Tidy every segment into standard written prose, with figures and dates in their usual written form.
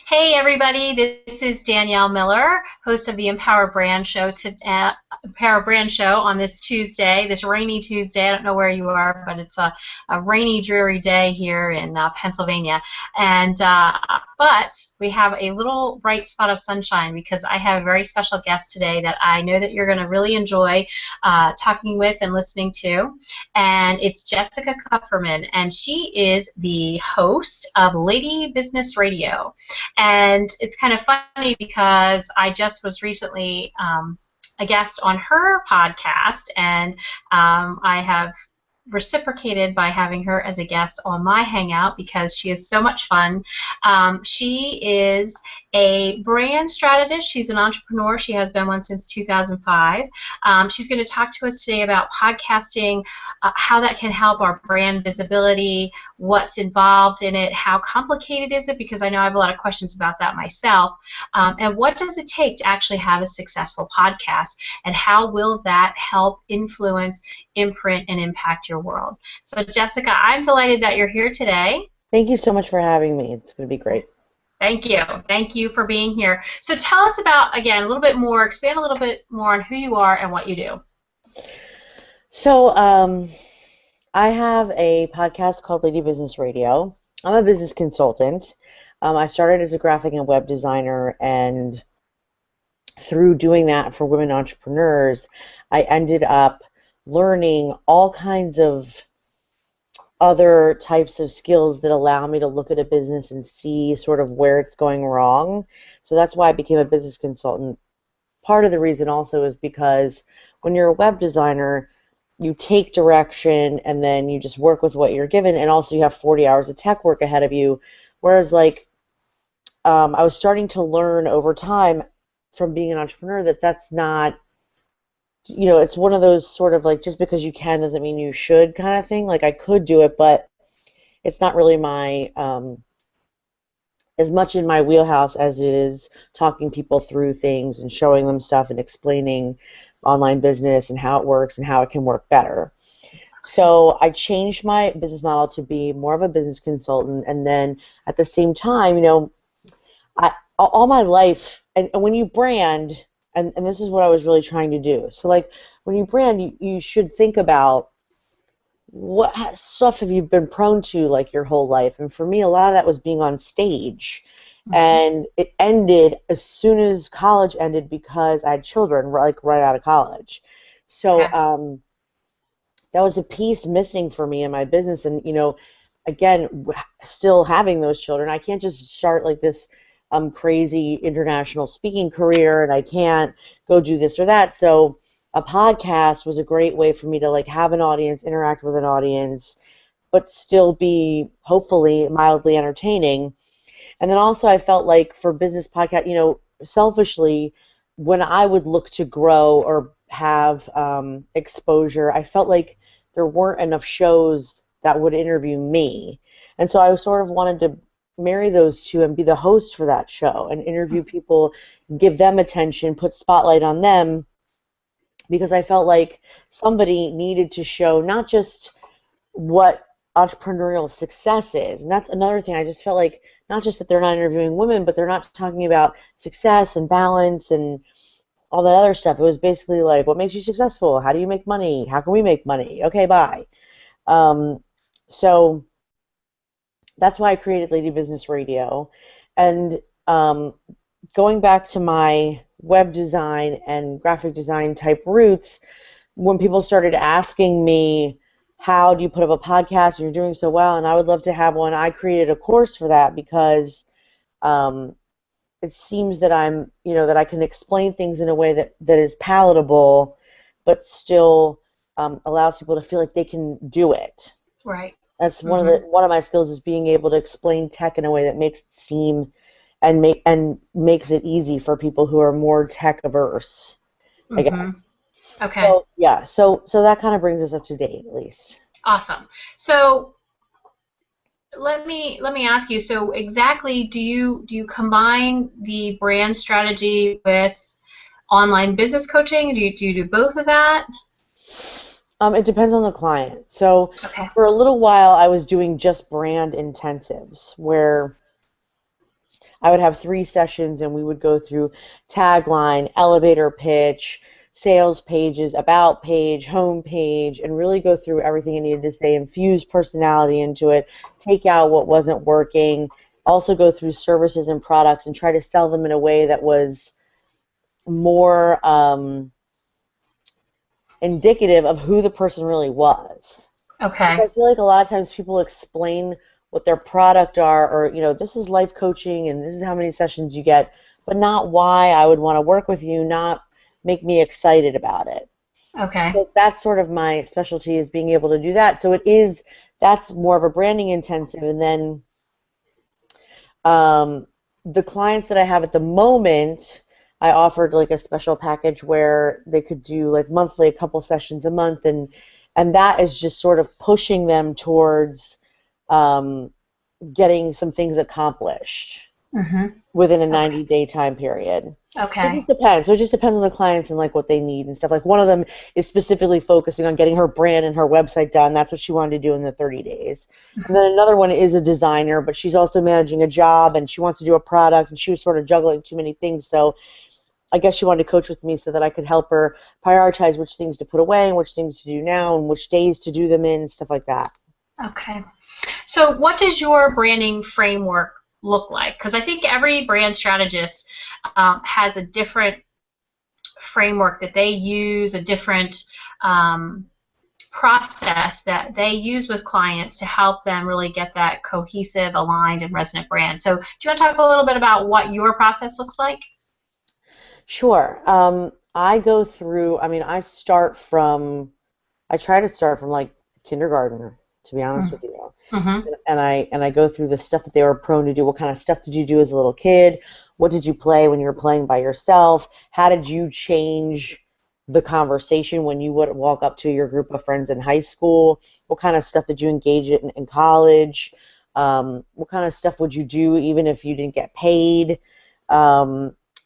Hey everybody, this is Danielle Miller, host of the Empower Brand Show on this Tuesday, this rainy Tuesday. I don't know where you are, but it's a rainy, dreary day here in Pennsylvania. But we have a little bright spot of sunshine because I have a very special guest today that I know that you're going to really enjoy talking with and listening to. And it's Jessica Kupferman, and she is the host of Lady Business Radio. And it's kind of funny because I just was recently a guest on her podcast, and I have reciprocated by having her as a guest on my Hangout because she is so much fun. She is a brand strategist. She's an entrepreneur. She has been one since 2005. She's going to talk to us today about podcasting, how that can help our brand visibility, what's involved in it, how complicated is it, because I know I have a lot of questions about that myself, and what does it take to actually have a successful podcast, and how will that help influence, imprint, and impact your world. So Jessica, I'm delighted that you're here today. Thank you so much for having me. It's going to be great. Thank you. Thank you for being here. So tell us about, again, a little bit more, expand a little bit more on who you are and what you do. So I have a podcast called Lady Business Radio. I'm a business consultant. I started as a graphic and web designer, and through doing that for women entrepreneurs, I ended up learning all kinds of other types of skills that allow me to look at a business and see sort of where it's going wrong. So that's why I became a business consultant. Part of the reason also is because when you're a web designer, you take direction and then you just work with what you're given, and also you have 40 hours of tech work ahead of you. Whereas I was starting to learn over time from being an entrepreneur that that's not, it's one of those sort of like, just because you can doesn't mean you should kind of thing. Like, I could do it, but it's not really my as much in my wheelhouse as it is talking people through things and showing them stuff and explaining online business and how it works and how it can work better. So I changed my business model to be more of a business consultant, and then at the same time, all my life, and when you brand, and this is what I was really trying to do. So like when you brand, you should think about what stuff have you been prone to like your whole life. And for me, a lot of that was being on stage. Mm-hmm. And it ended as soon as college ended because I had children like right out of college. So that was a piece missing for me in my business. And again, still having those children, I can't just start like this crazy international speaking career, and I can't go do this or that. So a podcast was a great way for me to like have an audience, interact with an audience, but still be hopefully mildly entertaining. And then also I felt like for business podcast, selfishly, when I would look to grow or have exposure, I felt like there weren't enough shows that would interview me. And so I sort of wanted to marry those two and be the host for that show and interview people, give them attention, put spotlight on them, because I felt like somebody needed to show not just what entrepreneurial success is. And that's another thing. I just felt like not just that they're not interviewing women, but they're not talking about success and balance and all that other stuff. It was basically like, what makes you successful? How do you make money? How can we make money? Okay, bye. So that's why I created Lady Business Radio. And going back to my web design and graphic design type roots, when people started asking me, how do you put up a podcast and you're doing so well, and I would love to have one, I created a course for that because it seems that that I can explain things in a way that is palatable, but still allows people to feel like they can do it. Right. That's one of my skills, is being able to explain tech in a way that makes it seem and makes it easy for people who are more tech averse, I guess. Okay. So yeah, so that kind of brings us up to date, at least. Awesome. So let me ask you. So exactly, do you combine the brand strategy with online business coaching? Do you do both of that? It depends on the client. So for a little while, I was doing just brand intensives, where I would have 3 sessions, and we would go through tagline, elevator pitch, sales pages, about page, home page, and really go through everything you needed to say, infuse personality into it, take out what wasn't working, also go through services and products and try to sell them in a way that was more indicative of who the person really was. Okay. I feel like a lot of times people explain what their product are, or this is life coaching and this is how many sessions you get, but not why I would want to work with you, not make me excited about it. Okay. So that's sort of my specialty, is being able to do that. So that's more of a branding intensive, and then the clients that I have at the moment, I offered like a special package where they could do like monthly, a couple sessions a month, and that is just sort of pushing them towards getting some things accomplished within a 90-day time period. Okay. It just depends. So it just depends on the clients and like what they need and stuff. Like one of them is specifically focusing on getting her brand and her website done. That's what she wanted to do in the 30 days. And then another one is a designer, but she's also managing a job and she wants to do a product, and she was sort of juggling too many things. So I guess she wanted to coach with me so that I could help her prioritize which things to put away and which things to do now and which days to do them in, stuff like that. Okay. So what does your branding framework look like? Because I think every brand strategist has a different framework that they use, a different process that they use with clients to help them really get that cohesive, aligned, and resonant brand. So do you want to talk a little bit about what your process looks like? Sure. I go through, I try to start from like kindergarten, to be honest with you. And I go through the stuff that they were prone to do. What kind of stuff did you do as a little kid? What did you play when you were playing by yourself? How did you change the conversation when you would walk up to your group of friends in high school? What kind of stuff did you engage in college? What kind of stuff would you do even if you didn't get paid?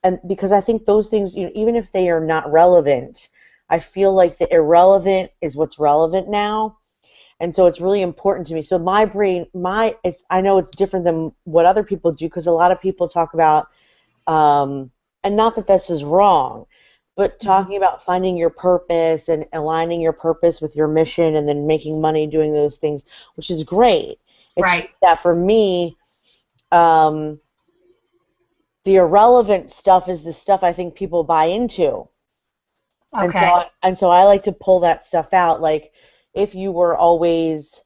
And because I think those things, even if they are not relevant, I feel like the irrelevant is what's relevant now. And so it's really important to me. So my brain, I know it's different than what other people do, because a lot of people talk about, and not that this is wrong, but talking about finding your purpose and aligning your purpose with your mission and then making money doing those things, which is great. It's right. just that for me, the irrelevant stuff is the stuff I think people buy into. Okay. And so I like to pull that stuff out. Like, if you were always,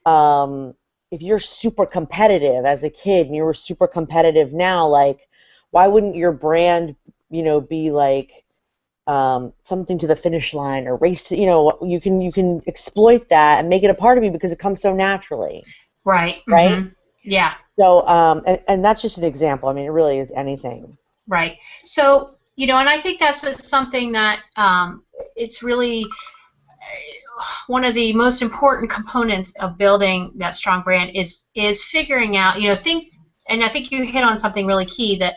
if you're super competitive as a kid and you were super competitive now, like, why wouldn't your brand, be like something to the finish line or race? You can exploit that and make it a part of you because it comes so naturally. Right. Right. Yeah. So, and that's just an example. It really is anything. Right. So, and I think that's something that it's really one of the most important components of building that strong brand is figuring out, and I think you hit on something really key, that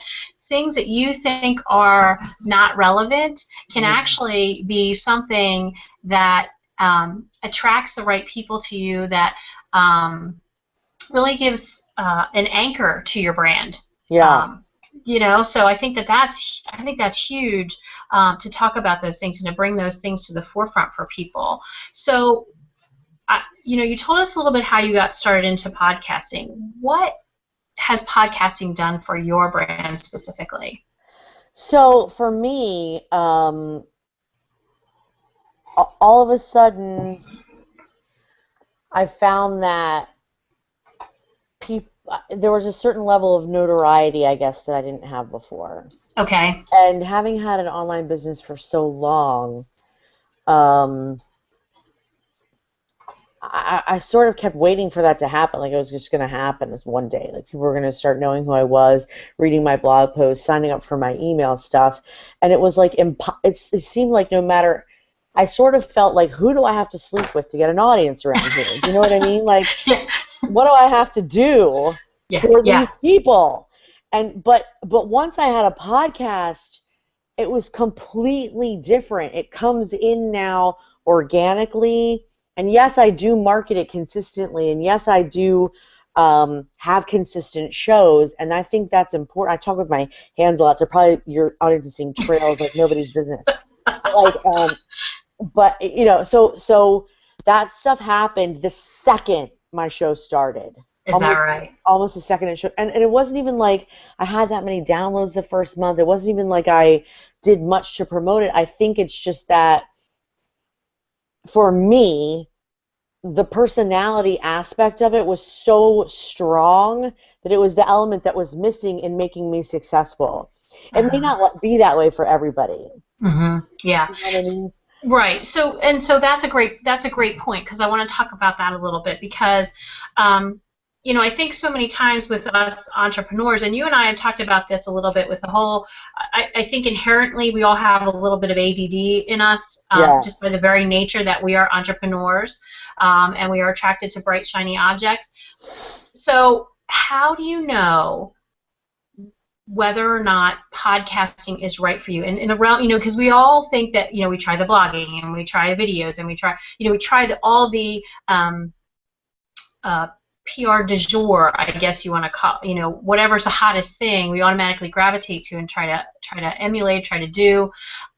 things that you think are not relevant can actually be something that attracts the right people to you, that really gives an anchor to your brand. Yeah. So I think that's huge, to talk about those things and to bring those things to the forefront for people. So, you told us a little bit how you got started into podcasting. What has podcasting done for your brand specifically? So for me, all of a sudden, I found that there was a certain level of notoriety, I guess, that I didn't have before. Okay. And having had an online business for so long, I sort of kept waiting for that to happen. Like, it was just going to happen this one day. Like, people were going to start knowing who I was, reading my blog posts, signing up for my email stuff. And it was like, it seemed like no matter, I sort of felt like, who do I have to sleep with to get an audience around here? Do you know what I mean? Like, what do I have to do for these people? But once I had a podcast, it was completely different. It comes in now organically, and yes, I do market it consistently, and yes, I do have consistent shows, and I think that's important. I talk with my hands a lot, so probably your audience is seeing trails like nobody's business. But you know, so that stuff happened the second my show started. Is that right? Almost the second it show, and it wasn't even like I had that many downloads the first month. It wasn't even like I did much to promote it. I think it's just that for me, the personality aspect of it was so strong that it was the element that was missing in making me successful. It may not be that way for everybody. Mm-hmm. Yeah. You know what I mean? Right. So that's a great point, because I want to talk about that a little bit, because you know, I think so many times with us entrepreneurs, and you and I have talked about this a little bit with the whole, I think inherently we all have a little bit of ADD in us, just by the very nature that we are entrepreneurs, and we are attracted to bright, shiny objects. So how do you know whether or not podcasting is right for you? And in the realm, you know, because we all think that, you know, we try the blogging and we try videos and we try, you know, we try all the PR du jour, I guess you want to call, you know, whatever's the hottest thing, we automatically gravitate to and try to emulate, try to do.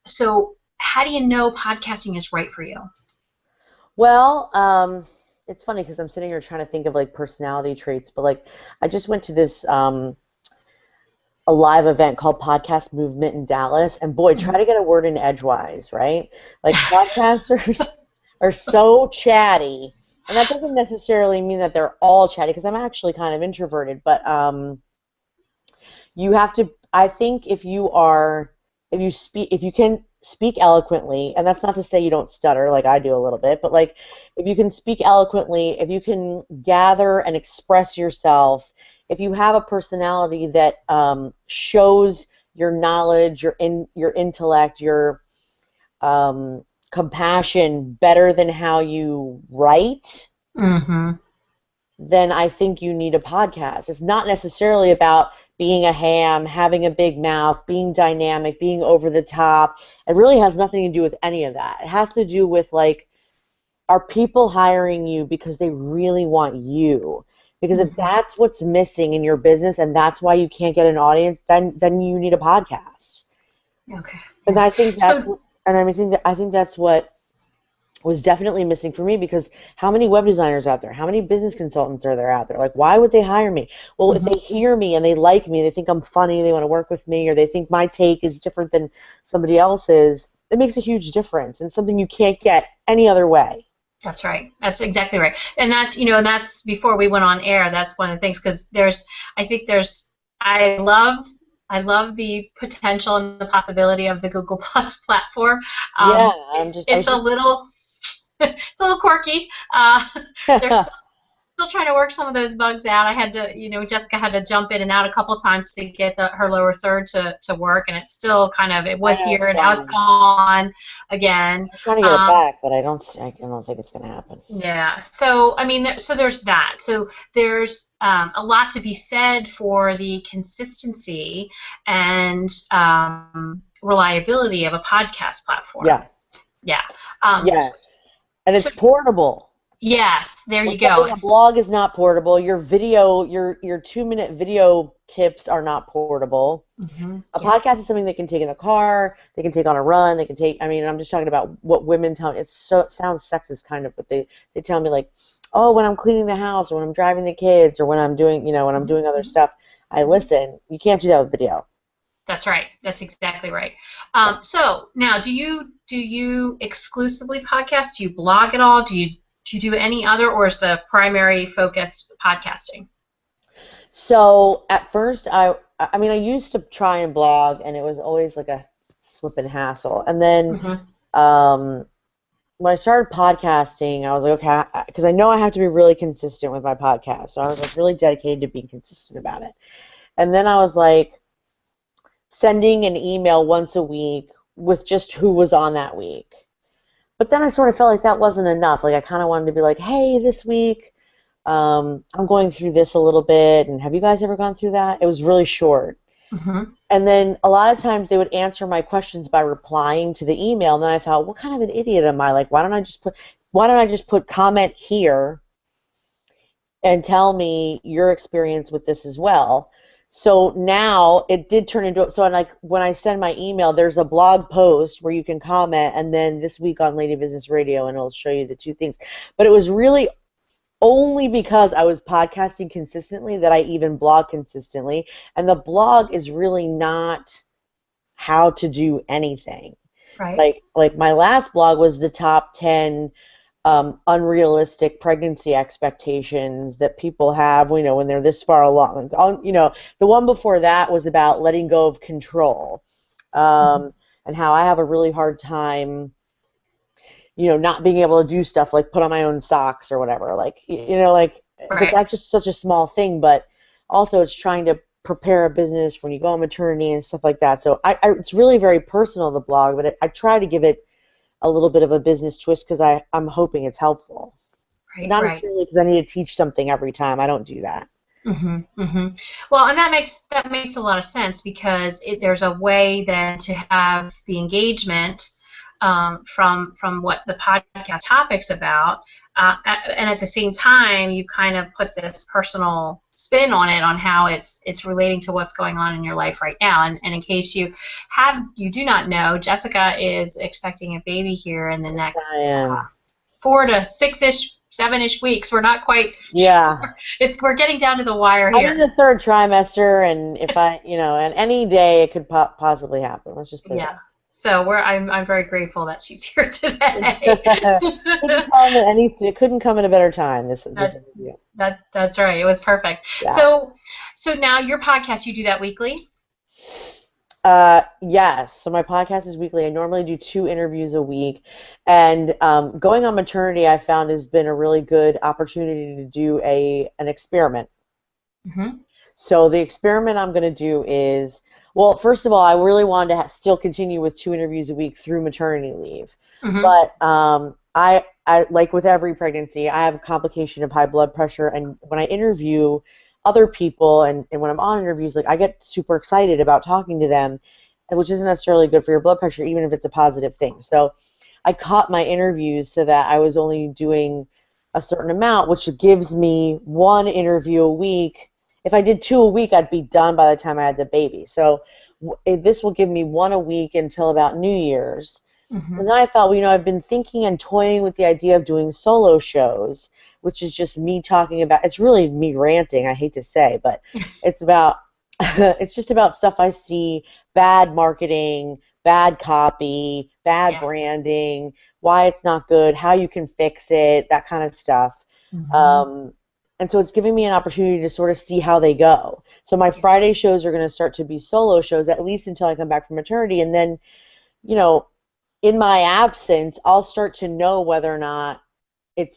So how do you know podcasting is right for you? Well, it's funny because I'm sitting here trying to think of like personality traits, but like I just went to this a live event called Podcast Movement in Dallas, and boy, try to get a word in edgewise, right? Like podcasters are so chatty, and that doesn't necessarily mean that they're all chatty, because I'm actually kind of introverted, but you have to, I think if you can speak eloquently, and that's not to say you don't stutter like I do a little bit, but like if you can speak eloquently, if you can gather and express yourself, if you have a personality that shows your knowledge, your intellect, your compassion better than how you write, then I think you need a podcast. It's not necessarily about being a ham, having a big mouth, being dynamic, being over the top. It really has nothing to do with any of that. It has to do with, like, are people hiring you because they really want you? Because if that's what's missing in your business and that's why you can't get an audience, then you need a podcast. Okay. And I think that's I think that's what was definitely missing for me, because how many web designers out there? How many business consultants are there out there? Like, why would they hire me? Well, if they hear me and they like me, they think I'm funny, they want to work with me, or they think my take is different than somebody else's, it makes a huge difference, and something you can't get any other way. That's right. That's exactly right. And that's, you know, and that's before we went on air. That's one of the things, because I love the potential and the possibility of the Google Plus platform. It's a little quirky. They're still trying to work some of those bugs out. I had to, you know, Jessica had to jump in and out a couple times to get her lower third to work, and it's still kind of, it was here and now it's gone again. I'm trying to get it back, but I don't think it's going to happen. Yeah. So I mean, so there's that. So there's a lot to be said for the consistency and reliability of a podcast platform. Yeah. Yeah. Yes. And it's portable. Yes, there you go. A blog is not portable. Your video, your 2-minute video tips are not portable. A podcast is something they can take in the car, they can take on a run, they can take, I mean, I'm just talking about what women tell me. It sounds sexist kind of, but they tell me, like, oh, when I'm cleaning the house, or when I'm driving the kids, or when I'm doing, you know, when I'm doing other stuff, I listen. You can't do that with video. That's right. That's exactly right. So now, do you exclusively podcast? Do you blog at all? Do you do any other, or is the primary focus podcasting? So at first, I mean, I used to try and blog, and it was always like a flippin' hassle. And then when I started podcasting, I was like, okay, because I know I have to be really consistent with my podcast. So I was like really dedicated to being consistent about it. And then I was like sending an email once a week with just who was on that week. But then I sort of felt like that wasn't enough. Like, I kind of wanted to be like, hey, this week I'm going through this a little bit, and have you guys ever gone through that? It was really short. And then a lot of times they would answer my questions by replying to the email, and then I thought, what kind of an idiot am I? Like, why don't I just put comment here and tell me your experience with this as well. So now it did turn into, so I'm like, when I send my email, there's a blog post where you can comment, and then this week on Lady Business Radio, and it'll show you the two things. But it was really only because I was podcasting consistently that I even blog consistently. And the blog is really not how to do anything. Right. Like my last blog was the top 10 unrealistic pregnancy expectations that people have, when they're this far along. The one before that was about letting go of control, and how I have a really hard time, not being able to do stuff like put on my own socks or whatever. But that's just such a small thing. But also, it's trying to prepare a business when you go on maternity and stuff like that. So it's really very personal, the blog, but I try to give it a little bit of a business twist because I'm hoping it's helpful. Not necessarily because I need to teach something every time. I don't do that. Well, and that makes a lot of sense because there's a way then to have the engagement from what the podcast topic's about, and at the same time you kind of put this personal spin on it, on how it's relating to what's going on in your life right now. And in case you do not know, Jessica is expecting a baby here in the next 4 to 6-ish, 7-ish weeks. We're not quite sure. We're getting down to the wire here. I'm in the 3rd trimester, and if and any day it could possibly happen. Let's just put it that. So I'm very grateful that she's here today. Couldn't come at a better time. This interview. That's right. It was perfect. Yeah. So now your podcast, you do that weekly? Yes. So my podcast is weekly. I normally do 2 interviews a week, and going on maternity, I found, has been a really good opportunity to do an experiment. So the experiment I'm going to do is, well, first of all, I really wanted to still continue with 2 interviews a week through maternity leave. But I like with every pregnancy, I have a complication of high blood pressure, and when I interview other people and when I'm on interviews, I get super excited about talking to them, which isn't necessarily good for your blood pressure, even if it's a positive thing. So I caught my interviews so that I was only doing a certain amount, which gives me 1 interview a week. If I did 2 a week, I'd be done by the time I had the baby. So this will give me 1 a week until about New Year's. And then I thought, I've been thinking and toying with the idea of doing solo shows, which is just me talking about, it's really me ranting, I hate to say, but it's just about stuff I see, bad marketing, bad copy, bad branding, why it's not good, how you can fix it, that kind of stuff. And so it's giving me an opportunity to sort of see how they go. So my Friday shows are going to start to be solo shows, at least until I come back from maternity. And then, in my absence, I'll start to know whether or not I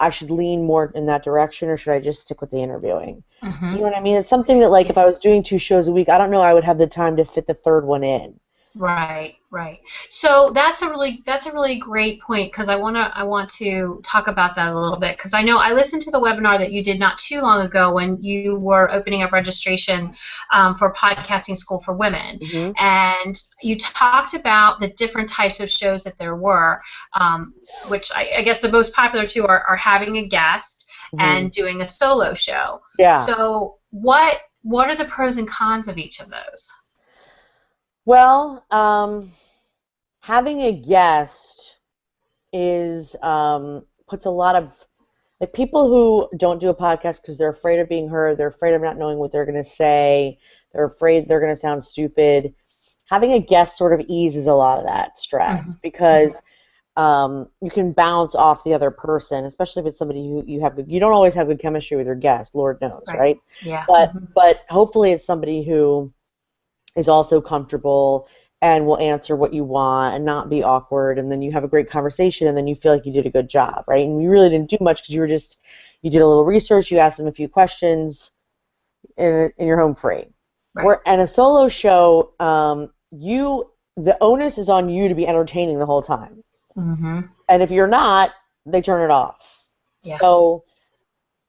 should lean more in that direction, or should I just stick with the interviewing? You know what I mean? It's something that, if I was doing 2 shows a week, I don't know I would have the time to fit the 3rd one in. Right. So that's a really great point, because I want to talk about that a little bit, because I know I listened to the webinar that you did not too long ago when you were opening up registration for Podcasting School for Women, and you talked about the different types of shows that there were, which I guess the most popular 2 are having a guest and doing a solo show. Yeah. So what are the pros and cons of each of those? Well, having a guest puts a lot of, people who don't do a podcast because they're afraid of being heard, they're afraid of not knowing what they're going to say, they're afraid they're going to sound stupid. Having a guest sort of eases a lot of that stress, because you can bounce off the other person, especially if it's somebody who you don't always have good chemistry with your guest, Lord knows, right? Yeah. But hopefully it's somebody who is also comfortable and will answer what you want and not be awkward, and then you have a great conversation, and then you feel like you did a good job, right? And you really didn't do much because you did a little research, you asked them a few questions, and you're home free. Right. And a solo show, the onus is on you to be entertaining the whole time. And if you're not, they turn it off. Yeah. So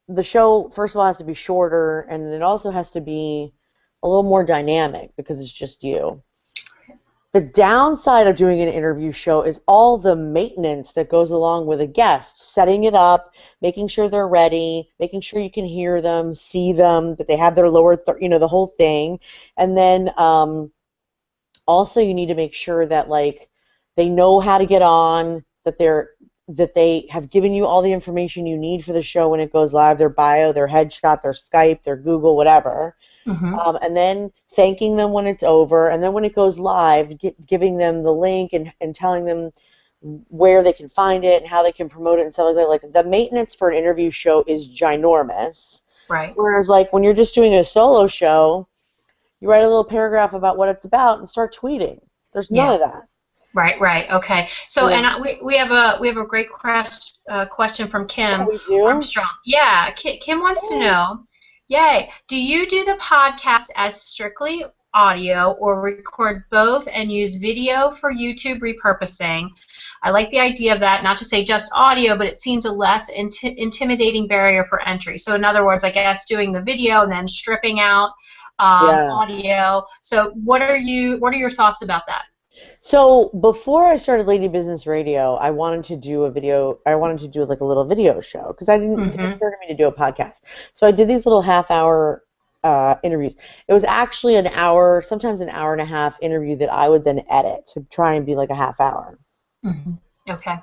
the show, first of all, has to be shorter, and it also has to be a little more dynamic because it's just you. The downside of doing an interview show is all the maintenance that goes along with a guest, setting it up, making sure they're ready, making sure you can hear them, see them, that they have their lower, the whole thing. And then also you need to make sure that like they know how to get on, that they have given you all the information you need for the show when it goes live, their bio, their headshot, their Skype, their Google, whatever. And then thanking them when it's over, and then when it goes live, giving them the link and telling them where they can find it and how they can promote it and stuff like that. Like the maintenance for an interview show is ginormous. Right. Whereas like when you're just doing a solo show, you write a little paragraph about what it's about and start tweeting. There's none of that. Right. Okay. So, and we have a great question from Kim Armstrong. Yeah, Kim wants to know. Yay. Do you do the podcast as strictly audio or record both and use video for YouTube repurposing? I like the idea of that, not to say just audio, but it seems a less intimidating barrier for entry. So in other words, I guess doing the video and then stripping out audio. So what are your thoughts about that? So before I started Lady Business Radio, I wanted to do a video. I wanted to do like a little video show because I didn't. It occur to me to do a podcast. So I did these little half-hour interviews. It was actually an hour, sometimes an hour and a half interview that I would then edit to try and be like a half hour. Okay.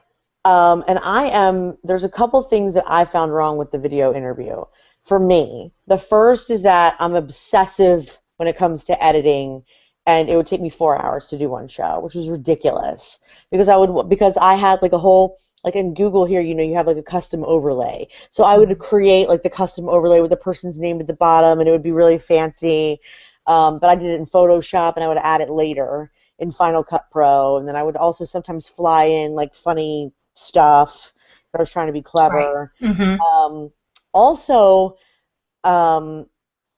And there's a couple things that I found wrong with the video interview. For me, the first is that I'm obsessive when it comes to editing. And it would take me 4 hours to do one show, which was ridiculous because I had like a whole, like in Google here, you have like a custom overlay. So I would create like the custom overlay with the person's name at the bottom, and it would be really fancy. But I did it in Photoshop, and I would add it later in Final Cut Pro, and then I would also sometimes fly in like funny stuff. I was trying to be clever. Right. Also.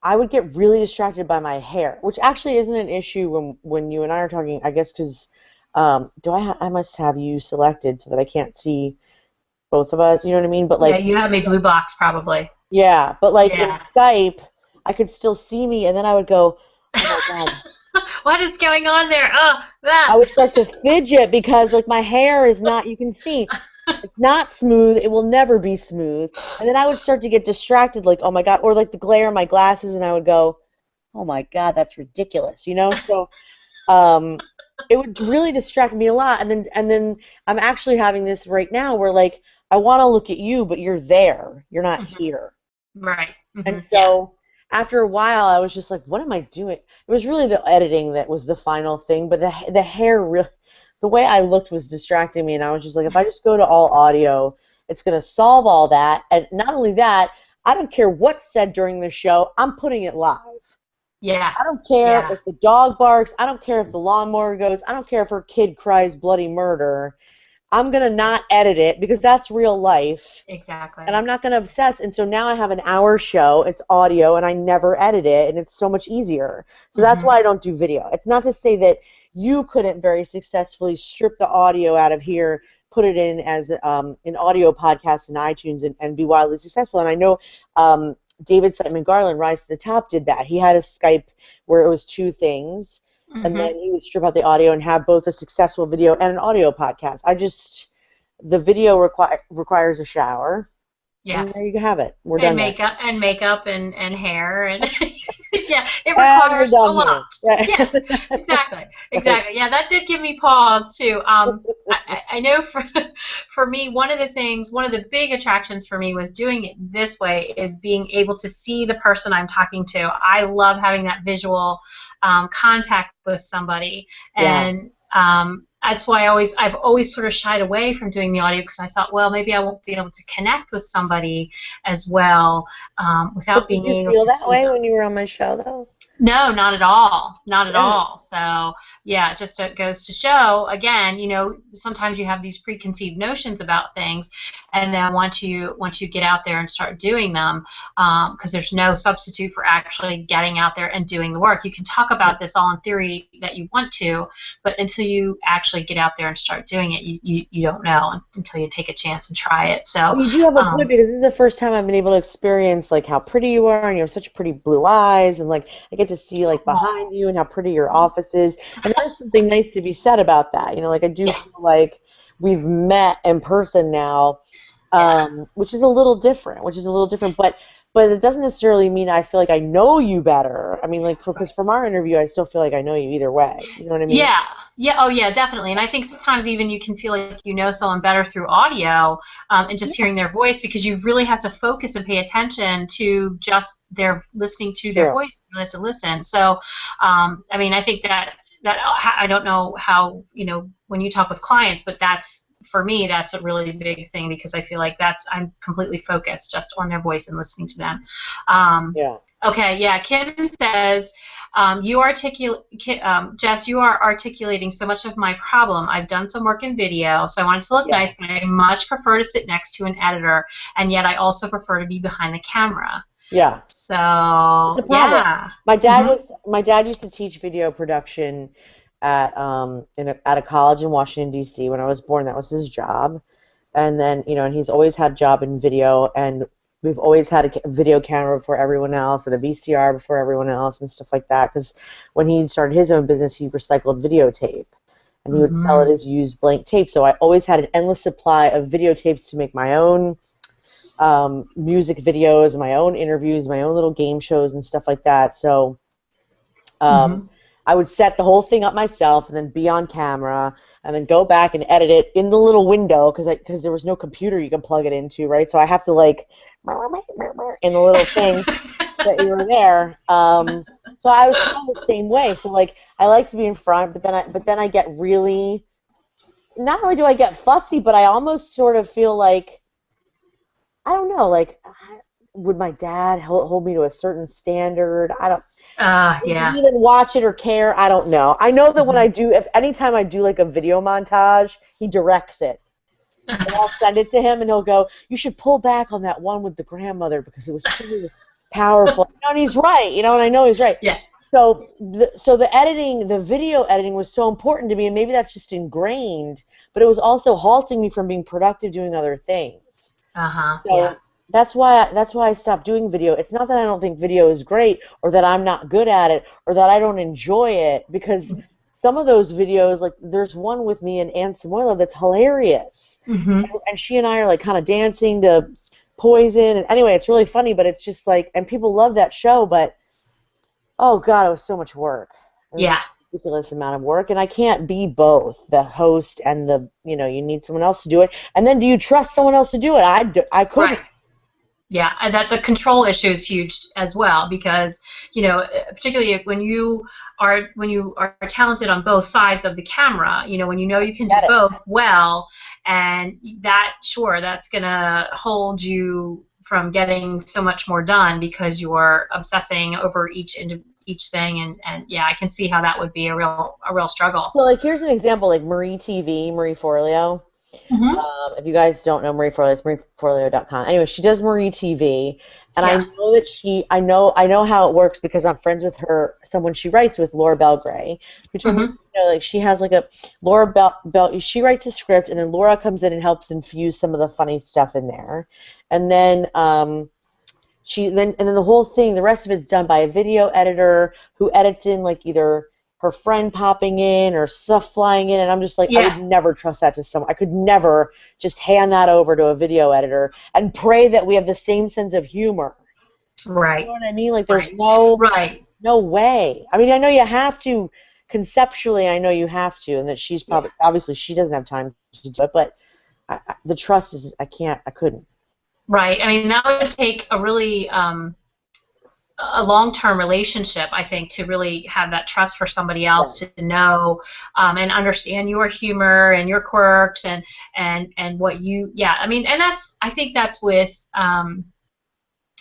I would get really distracted by my hair, which actually isn't an issue when you and I are talking, I guess, because I must have you selected so that I can't see both of us, you know what I mean? But like, yeah, you have me blue box probably. Yeah, but like in Skype, I could still see me, and then I would go, oh my God. What is going on there? Oh, that. I would start to fidget because like my hair is not, you can see, it's not smooth. It will never be smooth. And then I would start to get distracted, like, oh my God, or like the glare in my glasses, and I would go, oh my God, that's ridiculous, So it would really distract me a lot. And then I'm actually having this right now where like I want to look at you, but you're there. You're not here. Right. And so after a while, I was just like, what am I doing? It was really the editing that was the final thing, but the hair really. The way I looked was distracting me, and I was just like, if I just go to all audio, it's going to solve all that. And not only that, I don't care what's said during the show. I'm putting it live. Yeah. I don't care if the dog barks. I don't care if the lawnmower goes. I don't care if her kid cries bloody murder. I'm going to not edit it because that's real life. Exactly. And I'm not going to obsess. And so now I have an hour show. It's audio, and I never edit it, and it's so much easier. So that's why I don't do video. It's not to say that you couldn't very successfully strip the audio out of here, put it in as an audio podcast in iTunes, and be wildly successful. And I know David Siteman Garland, Rise to the Top, did that. He had a Skype where it was two things. And then he would strip out the audio and have both a successful video and an audio podcast. The video requires a shower. Yes. And there you have it. We're done. Makeup and hair and yeah, it requires a lot. Yeah, exactly. Yeah, that did give me pause too. I know for me, one of the big attractions for me with doing it this way is being able to see the person I'm talking to. I love having that visual contact with somebody, and that's why I've always sort of shied away from doing the audio because I thought, well, maybe I won't be able to connect with somebody as well without being able to. Did you feel that way when you were on my show, though? No, not at all. Not at all. So, yeah, just it goes to show, again, sometimes you have these preconceived notions about things, and then once you get out there and start doing them, because there's no substitute for actually getting out there and doing the work. You can talk about this all in theory that you want to, but until you actually get out there and start doing it, you don't know until you take a chance and try it. So you do have a point because this is the first time I've been able to experience like how pretty you are, and you have such pretty blue eyes, and like I get get to see like behind you and how pretty your office is, and there's something nice to be said about that. You know, like I do feel like we've met in person now, which is a little different. But it doesn't necessarily mean I feel like I know you better. I mean, like, because from our interview, I still feel like I know you either way. You know what I mean? Yeah, yeah, oh yeah, definitely. And I think sometimes even you can feel like you know someone better through audio and just hearing their voice, because you really have to focus and pay attention to just their listening to their voice. You really have to listen. So, I mean, I think that I don't know how, you know, when you talk with clients, but that's, for me, that's a really big thing, because I feel like I'm completely focused just on their voice and listening to them. Okay, yeah. Kim says, Jess, you are articulating so much of my problem. I've done some work in video, so I want it to look nice, but I much prefer to sit next to an editor, and yet I also prefer to be behind the camera. Yeah. So, yeah. My dad used to teach video production at a college in Washington, D.C. When I was born, that was his job. And then, you know, and he's always had a job in video, and we've always had a video camera before everyone else and a VCR before everyone else and stuff like that, because when he started his own business, he recycled videotape, and he would sell it as used blank tape. So I always had an endless supply of videotapes to make my own music videos, my own interviews, my own little game shows and stuff like that. So I would set the whole thing up myself and then be on camera and then go back and edit it in the little window, because there was no computer you can plug it into, right? So I have to like in the little thing that you were there. So I was kind of the same way. So like I like to be in front, but then I get really, not only do I get fussy, but I almost sort of feel like, I don't know, like, would my dad hold me to a certain standard? I don't. Yeah. He even watch it or care? I don't know. I know that when anytime I do like a video montage, he directs it. And I'll send it to him, and he'll go, "You should pull back on that one with the grandmother because it was too powerful." You know, and he's right. You know, and I know he's right. Yeah. So the editing, the video editing, was so important to me, and maybe that's just ingrained. But it was also halting me from being productive doing other things. So that's why I stopped doing video. It's not that I don't think video is great, or that I'm not good at it, or that I don't enjoy it, because some of those videos, like there's one with me and Ann Samoilo that's hilarious, and she and I are like kind of dancing to Poison, and anyway, it's really funny, but it's just like, and people love that show, but oh god, it was so much work. It was a ridiculous amount of work, and I can't be both the host and the, you know, you need someone else to do it, and then do you trust someone else to do it? I couldn't. Right. Yeah, and that the control issue is huge as well, because, you know, particularly when you are talented on both sides of the camera, you know, when you know you can do both well, and that's gonna hold you from getting so much more done, because you're obsessing over each thing, and yeah, I can see how that would be a real struggle. Well, like here's an example, like Marie Forleo. If you guys don't know Marie Forleo, it's marieforleo.com. Anyway, she does Marie TV, and I know that I know how it works, because I'm friends with her, someone she writes with, Laura Belgray, who told me, you know, like she has like a she writes a script, and then Laura comes in and helps infuse some of the funny stuff in there, and then and then the whole thing, the rest of it's done by a video editor who edits in like either her friend popping in or stuff flying in, and I'm just like, I would never trust that to someone. I could never just hand that over to a video editor and pray that we have the same sense of humor. Right. You know what I mean? Like there's no way. I mean, I know you have to, conceptually, I know you have to, and that she's probably, obviously she doesn't have time to do it, but the trust is, I couldn't. Right. I mean, that would take a really a long-term relationship, I think, to really have that trust for somebody else to know and understand your humor and your quirks and what you, I mean, and I think that's with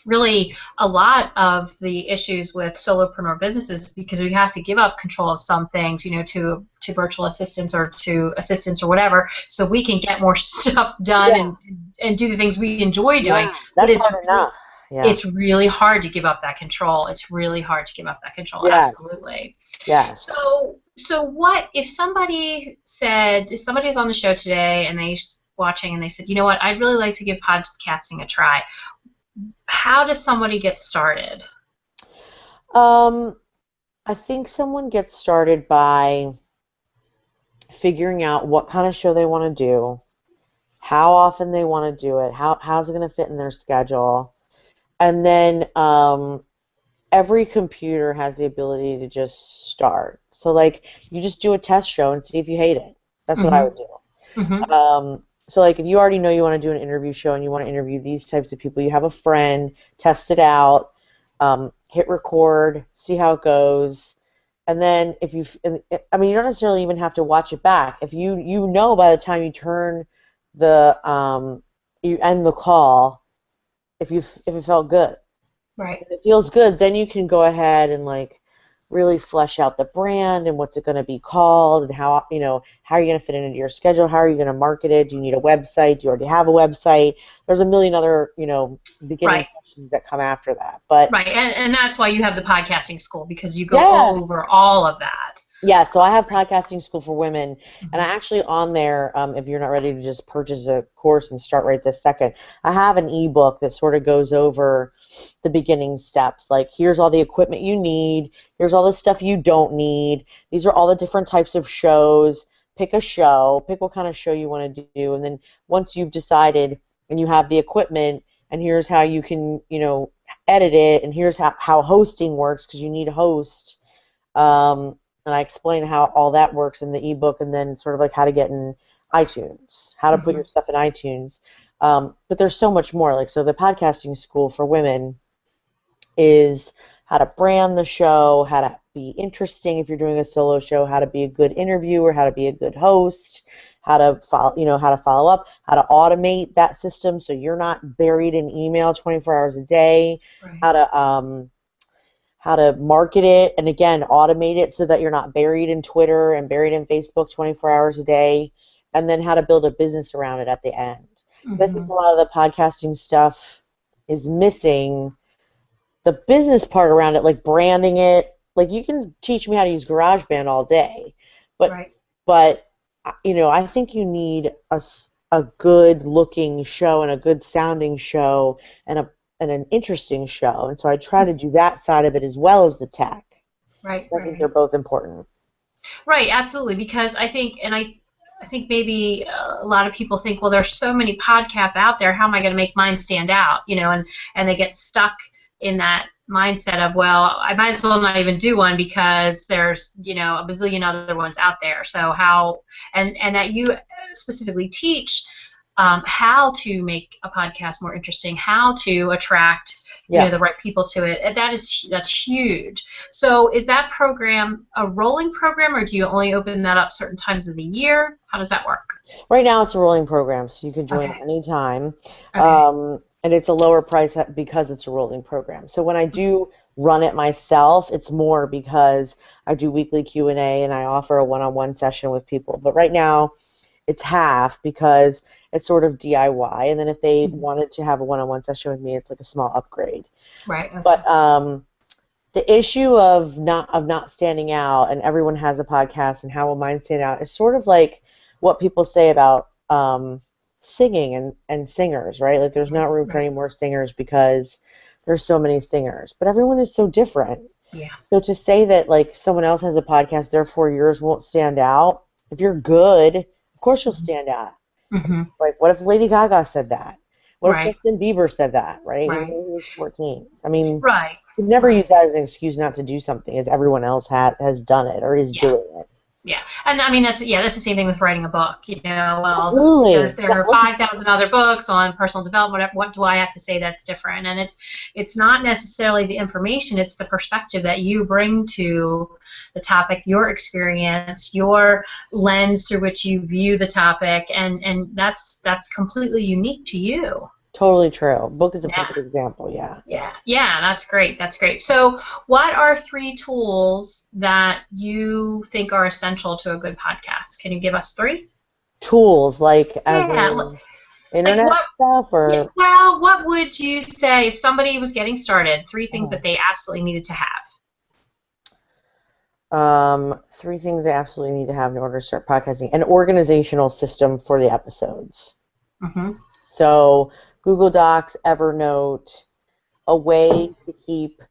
really a lot of the issues with solopreneur businesses, because we have to give up control of some things, you know, to virtual assistants or to assistants or whatever, so we can get more stuff done and do the things we enjoy doing. But it's hard enough. It's really hard to give up that control. It's really hard to give up that control. Absolutely. Yeah. So what if somebody was on the show today and they watching and they said, you know what, I'd really like to give podcasting a try. How does somebody get started? I think someone gets started by figuring out what kind of show they want to do, how often they want to do it, how's it going to fit in their schedule, and then every computer has the ability to just start. So like you just do a test show and see if you hate it. That's what I would do. So like if you already know you want to do an interview show and you want to interview these types of people, you have a friend, test it out, hit record, see how it goes. And then if you, I mean, you don't necessarily even have to watch it back. If you know by the time you turn you end the call, if it felt good. Right. If it feels good, then you can go ahead and like really flesh out the brand and what's it going to be called and how are you going to fit it into your schedule? How are you going to market it? Do you need a website? Do you already have a website? There's a million other, beginning questions that come after that. But right, and that's why you have the podcasting school, because you go over all of that. Yeah, so I have podcasting school for women, and I actually on there, if you're not ready to just purchase a course and start right this second, I have an ebook that sort of goes over the beginning steps. Like, here's all the equipment you need, here's all the stuff you don't need, these are all the different types of shows, pick a show, pick what kind of show you want to do, and then once you've decided and you have the equipment, and here's how you can, edit it, and here's how hosting works, because you need a host, and I explain how all that works in the ebook, and then sort of like how to get in iTunes, how to put your stuff in iTunes. But there's so much more. Like, so the podcasting school for women is how to brand the show, how to be interesting if you're doing a solo show, how to be a good interviewer, how to be a good host, how to follow up, how to automate that system so you're not buried in email 24 hours a day, right. How to market it, and again, automate it so that you're not buried in Twitter and buried in Facebook 24 hours a day, and then how to build a business around it at the end. I think a lot of the podcasting stuff is missing the business part around it, like branding it. Like, you can teach me how to use GarageBand all day, but I think you need a good looking show and a good sounding show and an interesting show, and so I try to do that side of it as well as the tech. Right. I think they're both important. Right, absolutely, because I think maybe a lot of people think, well, there's so many podcasts out there, how am I going to make mine stand out? And they get stuck in that mindset of, well, I might as well not even do one because there's, a bazillion other ones out there. So how, and that you specifically teach how to make a podcast more interesting, how to attract the right people to it. And that's huge. So is that program a rolling program, or do you only open that up certain times of the year? How does that work? Right now it's a rolling program, so you can join anytime. And it's a lower price because it's a rolling program. So when I do run it myself, it's more because I do weekly Q&A and I offer a one-on-one session with people. But right now it's half because it's sort of DIY, and then if they wanted to have a one-on-one session with me, it's like a small upgrade. Right. Okay. But the issue of not standing out, and everyone has a podcast, and how will mine stand out, is sort of like what people say about singing and singers, right? Like, there's not room for any more singers because there's so many singers, but everyone is so different. Yeah. So to say that like someone else has a podcast, therefore yours won't stand out, if you're good, of course you'll stand out. Like, what if Lady Gaga said that? What if Justin Bieber said that, right? When he was 14. I mean, you never use that as an excuse not to do something, as everyone else has done it or is doing it. Yeah, and I mean that's the same thing with writing a book. Absolutely. There are 5,000 other books on personal development. What do I have to say that's different? And it's not necessarily the information; it's the perspective that you bring to the topic, your experience, your lens through which you view the topic, and that's completely unique to you. Totally true. Book is a perfect example, Yeah, that's great. So what are 3 tools that you think are essential to a good podcast? Can you give us 3? Tools, like as in internet stuff? Or? Well, what would you say if somebody was getting started, 3 things that they absolutely needed to have? 3 things they absolutely need to have in order to start podcasting. An organizational system for the episodes. So Google Docs, Evernote, a way to keep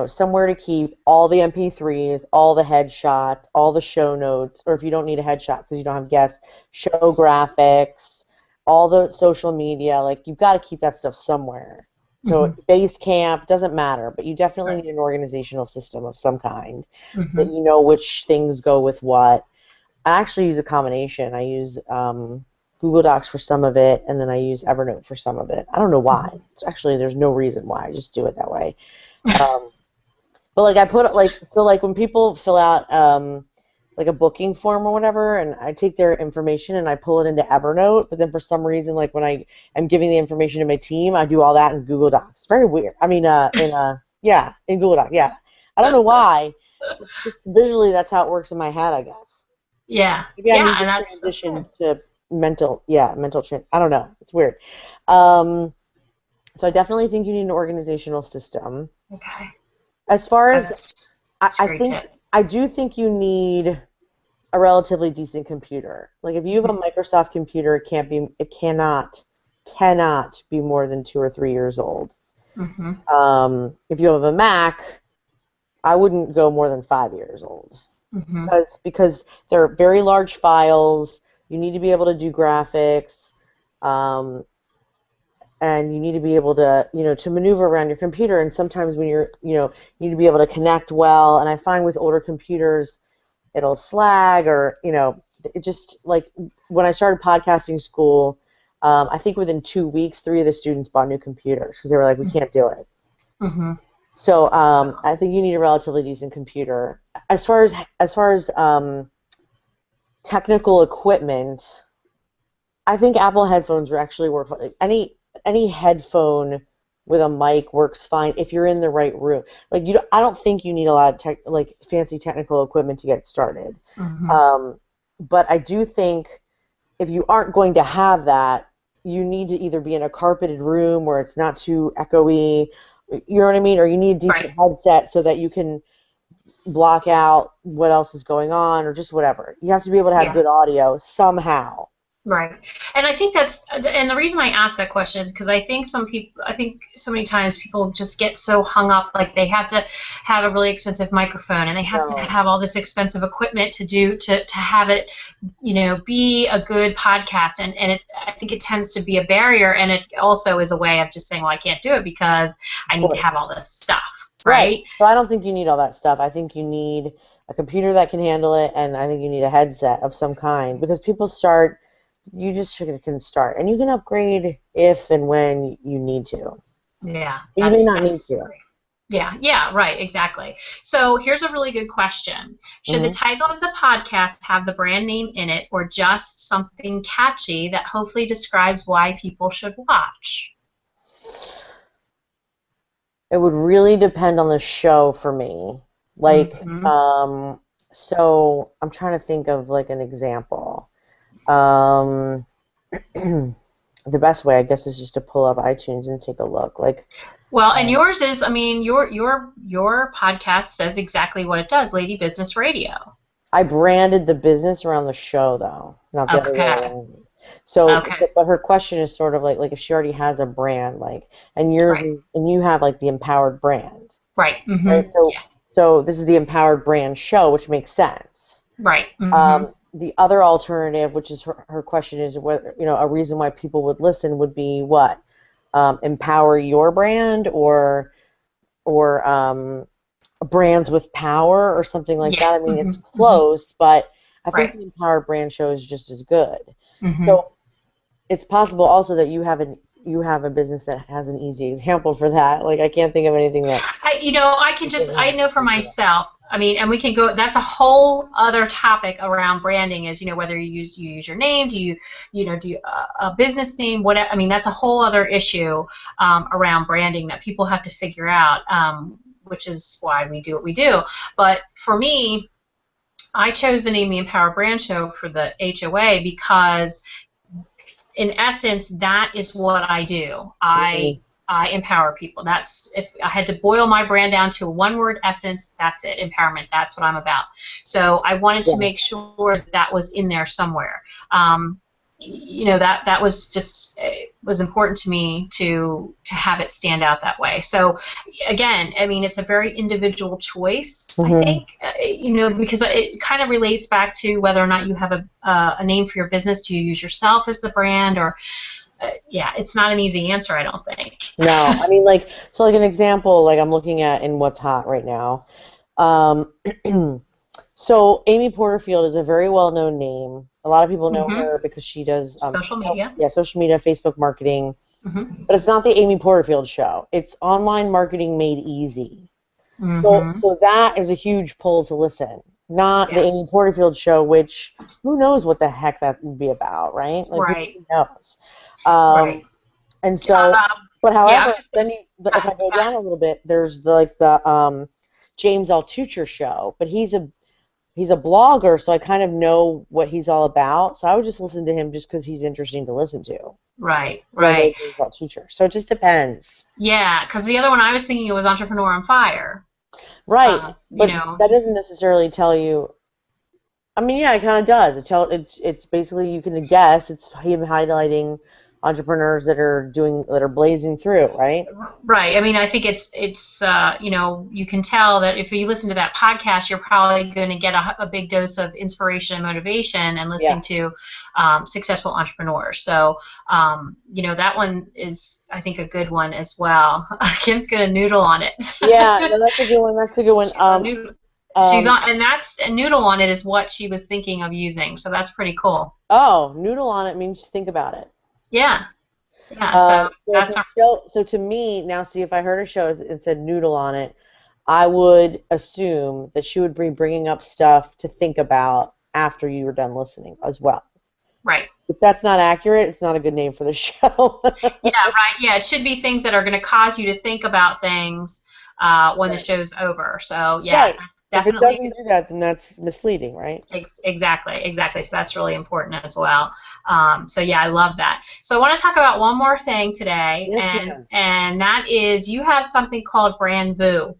somewhere to keep all the MP3s, all the headshots, all the show notes, or if you don't need a headshot because you don't have guests, show graphics, all the social media. Like, you've got to keep that stuff somewhere. So base camp doesn't matter, but you definitely need an organizational system of some kind that you know which things go with what. I actually use a combination. I use Google Docs for some of it, and then I use Evernote for some of it. I don't know why. Actually, there's no reason why. I just do it that way. But like I put like when people fill out like a booking form or whatever, and I take their information and I pull it into Evernote, but then for some reason, like when I am giving the information to my team, I do all that in Google Docs. It's very weird. I mean, in Google Docs. Yeah, I don't know why. Just visually, that's how it works in my head, I guess. Yeah. Maybe I need to transition to mental change. I don't know. It's weird. So I definitely think you need an organizational system. Okay. As far as I do think you need a relatively decent computer. Like if you have a Microsoft computer, it cannot be more than 2 or 3 years old. If you have a Mac, I wouldn't go more than 5 years old. Because they're very large files. You need to be able to do graphics. And you need to be able to, to maneuver around your computer. And sometimes when you need to be able to connect well. And I find with older computers, it'll slag or, it just, like, when I started podcasting school, I think within 2 weeks, 3 of the students bought new computers because they were like, we can't do it. So I think you need a relatively decent computer. As far as technical equipment, I think Apple headphones actually work fine. Any headphone with a mic works fine if you're in the right room. Like I don't think you need a lot of fancy technical equipment to get started. But I do think if you aren't going to have that, you need to either be in a carpeted room where it's not too echoey, you know what I mean, or you need a decent headset so that you can block out what else is going on or just whatever. You have to be able to have good audio somehow. Right, and I think and the reason I asked that question is because I think so many times people just get so hung up, like they have to have a really expensive microphone and they have to have all this expensive equipment to have it, be a good podcast, and I think it tends to be a barrier, and it also is a way of just saying, well, I can't do it because I need to have all this stuff, right? So I don't think you need all that stuff. I think you need a computer that can handle it, and I think you need a headset of some kind because people start. You just can start, and you can upgrade if and when you need to. Yeah, but you may not need to. Yeah, right, exactly. So here's a really good question. Should the title of the podcast have the brand name in it, or just something catchy that hopefully describes why people should watch? It would really depend on the show for me. Like, so I'm trying to think of like an example. The best way, I guess, is just to pull up iTunes and take a look. And yours is, I mean, your podcast says exactly what it does, Lady Business Radio. I branded the business around the show, though, not the other way around. So, but her question is sort of like if she already has a brand, and yours, and you have the empowered brand, right? Right? So this is the empowered brand show, which makes sense, right? The other alternative, which is her question, is whether a reason why people would listen would be what, empower your brand or brands with power or something like that. I mean, it's close, but I think the empowered brand show is just as good. So it's possible also that you have a business that has an easy example for that. I can't think of anything that I know for myself. I mean, and we can go. That's a whole other topic around branding. Is whether you use your name, do you a business name, whatever. I mean, that's a whole other issue around branding that people have to figure out, which is why we do what we do. But for me, I chose the name The Empowered Brand Show for the HOA because, in essence, that is what I do. I empower people. That's, if I had to boil my brand down to a one-word essence, that's it, empowerment. That's what I'm about. So I wanted to make sure that was in there somewhere. that was just was important to me to have it stand out that way. So again, I mean, it's a very individual choice, I Mm-hmm. think, because it kind of relates back to whether or not you have a name for your business. Do you use yourself as the brand, or yeah, it's not an easy answer, I don't think. No, I mean, like an example, like I'm looking at in what's hot right now. Um, so Amy Porterfield is a very well-known name. A lot of people know Hmm. her because she does, Social media. yeah, social media, Facebook marketing. Hmm. But it's not the Amy Porterfield show. It's online marketing made easy. Hmm. So that is a huge pull to listen. Not the Yeah. Amy Porterfield show, which who knows what the heck that would be about, right? Like who Right. knows? Right. Um, and so, but Yeah, I was however, just then if I go down a little bit, there's the James Altucher show, but he's a blogger, so I kind of know what he's all about. So I would just listen to him just because he's interesting to listen to. right, But I know right. James Altucher, so it just depends. Yeah, because the other one I was thinking it was Entrepreneur on Fire. Right, You but know, that doesn't necessarily tell you. I mean, yeah, it kind of does. It's basically you can guess. It's him highlighting entrepreneurs that are blazing through, right? right. I mean, I think it's you can tell that if you listen to that podcast, you're probably going to get a big dose of inspiration and motivation and Yeah. listening to successful entrepreneurs. So, that one is, I think, a good one as well. Kim's going to noodle on it. Yeah, no, that's a good one. That's a good one. She's on noodle. She's Um, on, and that's a noodle on it is what she was thinking of using. So that's pretty cool. oh, noodle on it means think about it. Yeah, yeah. So So if that's a a show, so to me now, see if I heard a show and said noodle on it, I would assume that she would be bringing up stuff to think about after you were done listening as well. right. If that's not accurate, it's not a good name for the show. Yeah, right. Yeah, it should be things that are going to cause you to think about things when the Right. show's over. So yeah, Right. If it definitely. doesn't do that, then that's misleading, right? Exactly, exactly. So that's really important as well. So yeah, I love that. So I want to talk about one more thing today, Yes, and ma'am. and that is you have something called Brand Vu.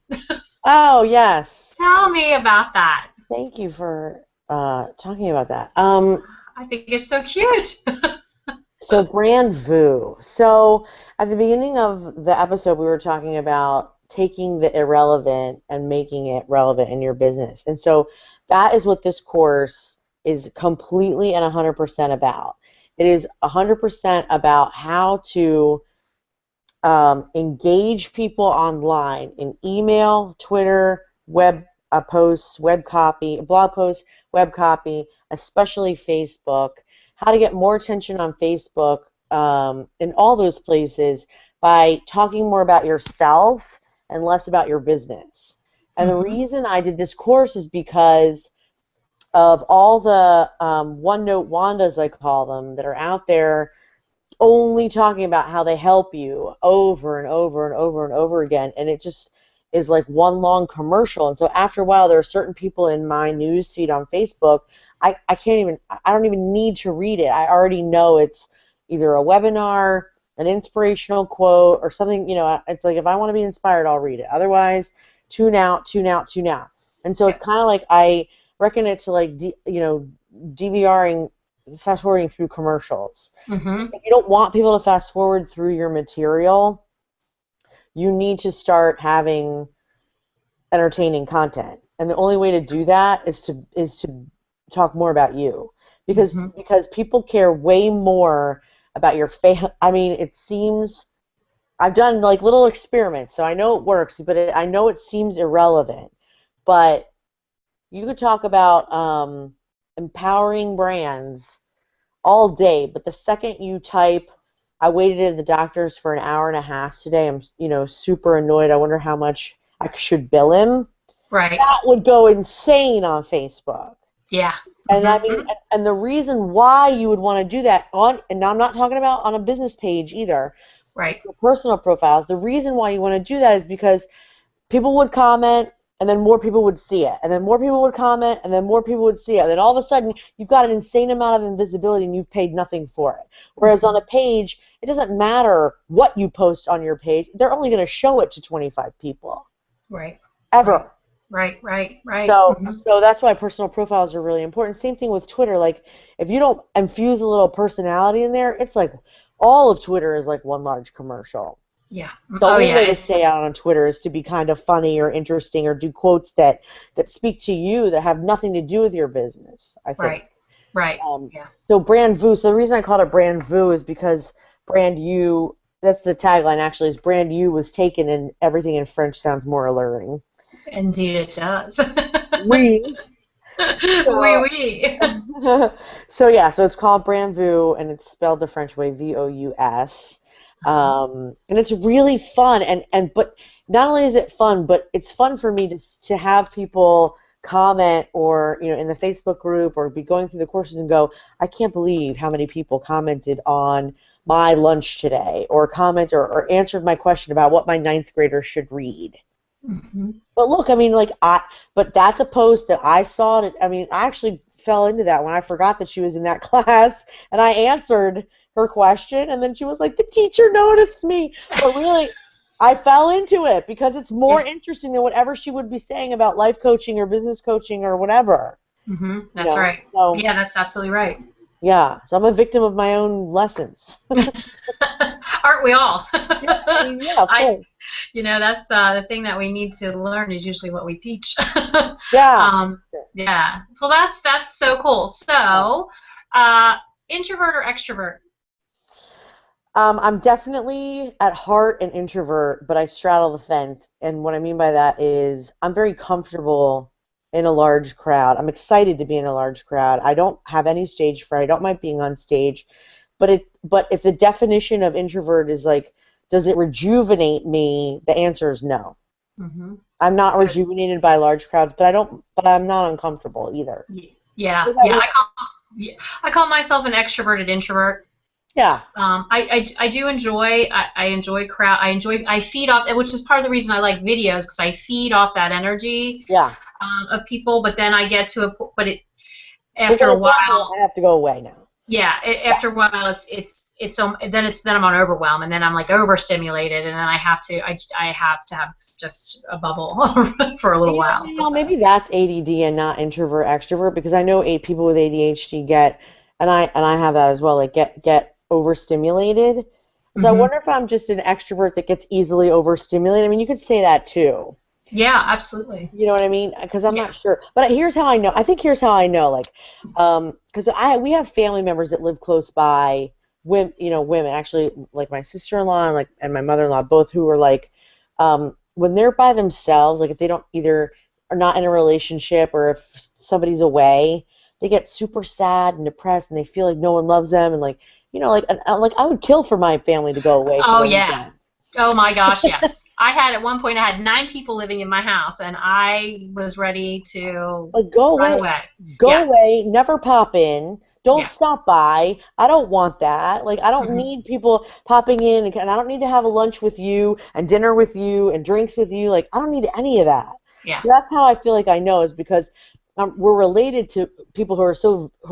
Oh, yes. Tell me about that. Thank you for talking about that. I think it's so cute. So Brand Vu. So at the beginning of the episode, we were talking about taking the irrelevant and making it relevant in your business. And so that is what this course is completely and 100% about. It is 100% about how to engage people online in email, Twitter, web posts, web copy, blog posts, web copy, especially Facebook, how to get more attention on Facebook in all those places by talking more about yourself and less about your business. And the Hmm. reason I did this course is because of all the one-note Wandas, I call them, that are out there only talking about how they help you over and over and over and over again, and it just is like one long commercial. And so after a while, there are certain people in my news feed on Facebook, I don't even need to read it. I already know it's either a webinar, an inspirational quote, or something. It's like if I want to be inspired, I'll read it. Otherwise, tune out, tune out, tune out. And so Yeah. it's kind of like I reckon it to like DVRing, fast forwarding through commercials. Hmm. If you don't want people to fast forward through your material, you need to start having entertaining content. And the only way to do that is to talk more about you. Because Hmm. because people care way more about your face. I mean, it seems I've done like little experiments, so I know it works, but I know it seems irrelevant. But you could talk about empowering brands all day, but the second you type, I waited at the doctor's for an hour and a half today, I'm super annoyed, I wonder how much I should bill him, Right. that would go insane on Facebook. Yeah. And I mean, Hmm. and the reason why you would want to do that and I'm not talking about on a business page either, Right. your personal profiles, the reason why you want to do that is because people would comment, and then more people would see it, and then more people would comment, and then more people would see it, and then all of a sudden you've got an insane amount of invisibility and you've paid nothing for it. Whereas on a page, it doesn't matter what you post on your page, they're only going to show it to 25 people Right. Right. ever. Right, right, right. So, Hmm. so that's why personal profiles are really important. Same thing with Twitter. Like, if you don't infuse a little personality in there, it's like all of Twitter is like one large commercial. Yeah. The Oh only yeah, way to it's stay out on Twitter is to be kind of funny or interesting or do quotes that speak to you that have nothing to do with your business, I think. right, right. Um, Yeah. so brand vu. So the reason I called it brand vu is because brand you. That's the tagline actually. Is brand you was taken and everything in French sounds more alluring. Indeed, it does. Oui. Oui, So, oui. so yeah, so it's called brand vu and it's spelled the French way, VOUS. And it's really fun and but not only is it fun, but it's fun for me to have people comment or in the Facebook group or be going through the courses and go, I can't believe how many people commented on my lunch today or or answered my question about what my ninth grader should read. Hmm. But look, I mean, but that's a post that I saw. I mean, I actually fell into that when I forgot that she was in that class, and I answered her question, and then she was like, "The teacher noticed me." But really, I fell into it because it's more Yeah. interesting than whatever she would be saying about life coaching or business coaching or whatever. Hmm. That's right. So Yeah, that's absolutely right. yeah, so I'm a victim of my own lessons. Aren't we all? Yeah, I mean, yeah, of I, course. that's the thing that we need to learn is usually what we teach. Yeah. um, yeah. So that's so cool. Yeah. So, uh, introvert or extrovert? I'm definitely at heart an introvert, but I straddle the fence. And what I mean by that is I'm very comfortable in a large crowd. I'm excited to be in a large crowd. I don't have any stage fright. I don't mind being on stage. But if the definition of introvert is like, does it rejuvenate me? The answer is no. Hmm. I'm not Good. rejuvenated by large crowds, but I'm not uncomfortable either. Yeah, What about yeah. you? Yeah, I call myself an extroverted introvert. Yeah, I do enjoy I enjoy crowd I feed off, which is part of the reason I like videos because I feed off that energy yeah. of people. But then I get to but it But after when a it's over, while, I have to go away now. yeah, Yeah. after a while it's so then I'm on overwhelm and then I'm like overstimulated and then I have to have just a bubble for a little while. Maybe that's ADD and not introvert extrovert because I know eight people with ADHD get, and I have that as well. Like get overstimulated. So I Hmm. wonder if I'm just an extrovert that gets easily overstimulated. I mean, you could say that too. Yeah, absolutely. You know what I mean? Because I'm Yeah. not sure. But here's how I know. I think here's how I know. Like, because we have family members that live close by. Women actually, like my sister-in-law and my mother-in-law, both who are like, when they're by themselves, like if they don't either are not in a relationship or if somebody's away, they get super sad and depressed and they feel like no one loves them and like I would kill for my family to go away for Oh the yeah. weekend. Oh my gosh, yes. At one point I had 9 people living in my house and I was ready to Like, go run away. away. Go Yeah. away. Never pop in. Don't Yeah. stop by. I don't want that. Like, I don't Hmm. need people popping in, and I don't need to have a lunch with you and dinner with you and drinks with you. Like, I don't need any of that. Yeah. So that's how I feel like I know is because we're related to people who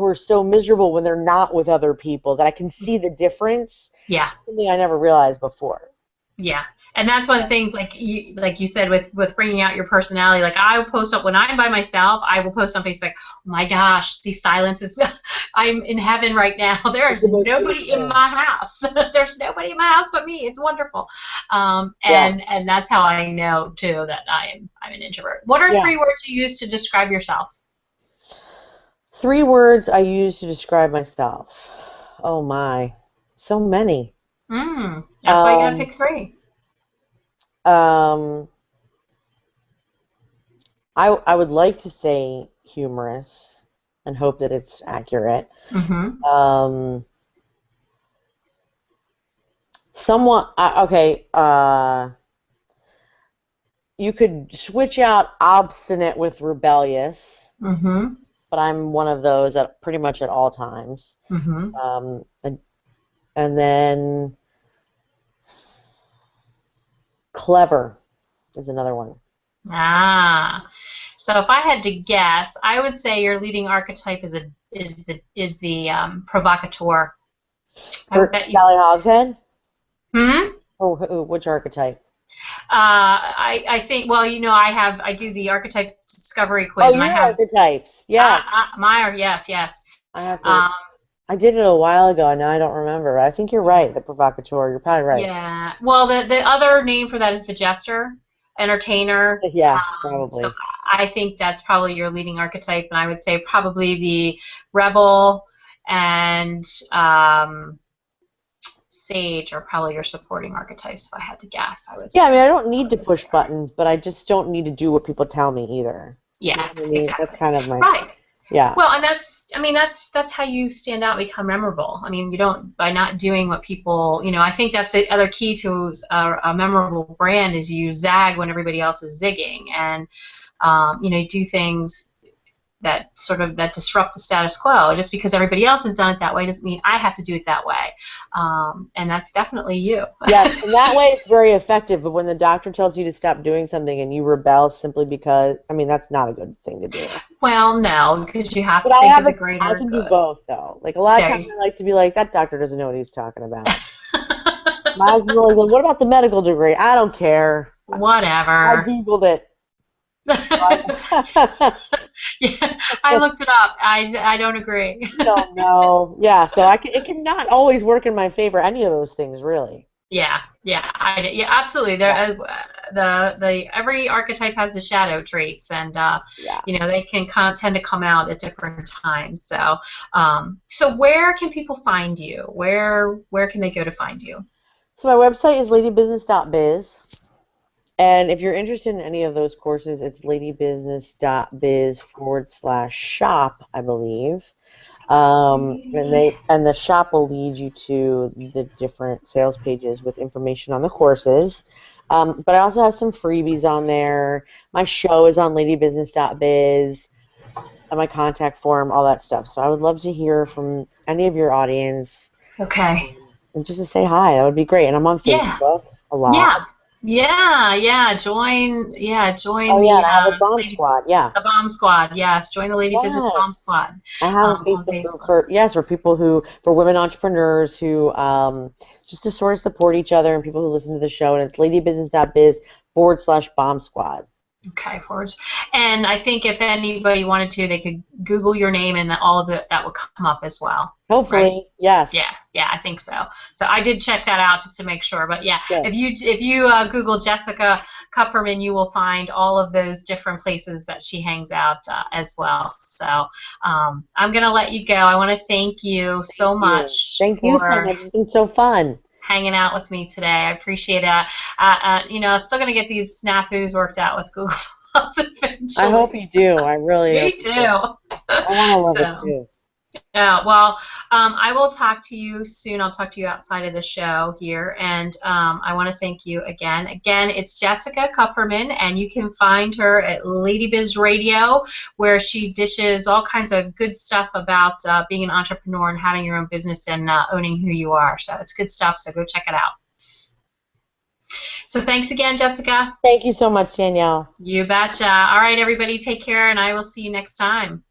are so miserable when they're not with other people that I can see the difference. Yeah. Something I never realized before. Yeah, and that's one of the things, like you said, with bringing out your personality. Like I will post up when I'm by myself. I will post on Facebook. Oh my gosh, the silence is. I'm in heaven right now. It's the There's most beautiful nobody in thing. my house. There's nobody in my house but me. It's wonderful. Yeah. And that's how I know too that I'm an introvert. What are Yeah. 3 words you use to describe yourself? 3 words I use to describe myself. Oh my, so many. That's why you gotta Um, pick 3. um, I would like to say humorous and hope that it's accurate. Mm-hmm. Um, somewhat, okay, you could switch out obstinate with rebellious, Mm-hmm. but I'm one of those at pretty much at all times. Mm-hmm. Um, and, and then clever is another one. Ah. So if I had to guess, I would say your leading archetype is the provocateur. I would For bet you. Sally Hogshead? Hmm. Or which archetype? I think, well, I do the archetype discovery Oh, quiz, and I your have archetypes. Yes. my, yes, yes. I have to. Um, I did it a while ago, and now I don't remember. I think you're right. The provocateur. You're probably right. yeah. Well, the other name for that is the jester, entertainer. Yeah, So probably. I think that's probably your leading archetype, and I would say probably the rebel and sage are probably your supporting archetypes. If I had to guess, I would Yeah, I say. mean, I don't need to push buttons, but I just don't need to do what people tell me either. You know Yeah, what I mean? That's exactly. kind of my, Right. yeah. Well, and that's how you stand out and become memorable. I mean, you don't by not doing what people, I think that's the other key to a memorable brand is you zag when everybody else is zigging, and do things that disrupt the status quo. Just because everybody else has done it that way doesn't mean I have to do it that way. And that's definitely you. Yes, and that way it's very effective. But when the doctor tells you to stop doing something and you rebel simply because, I mean, that's not a good thing to do. Well, no, because you have But to think of the I greater can do good. both though. Like a lot of There times you I like to be like, that doctor doesn't know what he's talking about. My husband will go, what about the medical degree? I don't care. I Whatever. Googled it. Yeah, I looked it up. I don't agree. You don't know. Yeah, so it can not always work in my favor, any of those things, really. Yeah, absolutely. There, Yeah, the every archetype has the shadow traits, and yeah. they can tend to come out at different times. So where can people find you? Where can they go to find you? So my website is ladybusiness.biz. And if you're interested in any of those courses, it's ladybusiness.biz/shop, I believe. And the shop will lead you to the different sales pages with information on the courses. But I also have some freebies on there. My show is on ladybusiness.biz, and my contact form, all that stuff. So I would love to hear from any of your audience, Okay. and just to say hi. That would be great. And I'm on Yeah. Facebook a lot. Yeah. Yeah. Join Oh yeah, the and I have a bomb lady, squad. Yeah. the bomb squad. Yes, join the Lady Business Bomb Yes. Squad I have a on Facebook group Facebook. for, yes, for people for women entrepreneurs who, just to sort of support each other and people who listen to the show. And it's ladybusiness.biz/bomb squad. Okay, forwards. And I think if anybody wanted to, they could Google your name, and all of that would come up as well, right? Hopefully, Yeah, yes. yeah, I think so. So I did check that out just to make sure. But yeah, Good. if you Google Jessica Kupferman, you will find all of those different places that she hangs out as well. So I'm gonna let you go. I want to thank you so You. much Thank you so for much. It's been so fun. hanging out with me today. I appreciate it. I'm still gonna get these snafus worked out with Google Plus I hope eventually. you do. I really Me hope you do. too. I want to love it So. too. Yeah, well, I will talk to you soon. I'll talk to you outside of the show here, and I want to thank you again. Again, it's Jessica Kupferman, and you can find her at Lady Biz Radio, where she dishes all kinds of good stuff about being an entrepreneur and having your own business and owning who you are. So it's good stuff, so go check it out. So thanks again, Jessica. Thank you so much, Danielle. You betcha. All right, everybody, take care, and I will see you next time.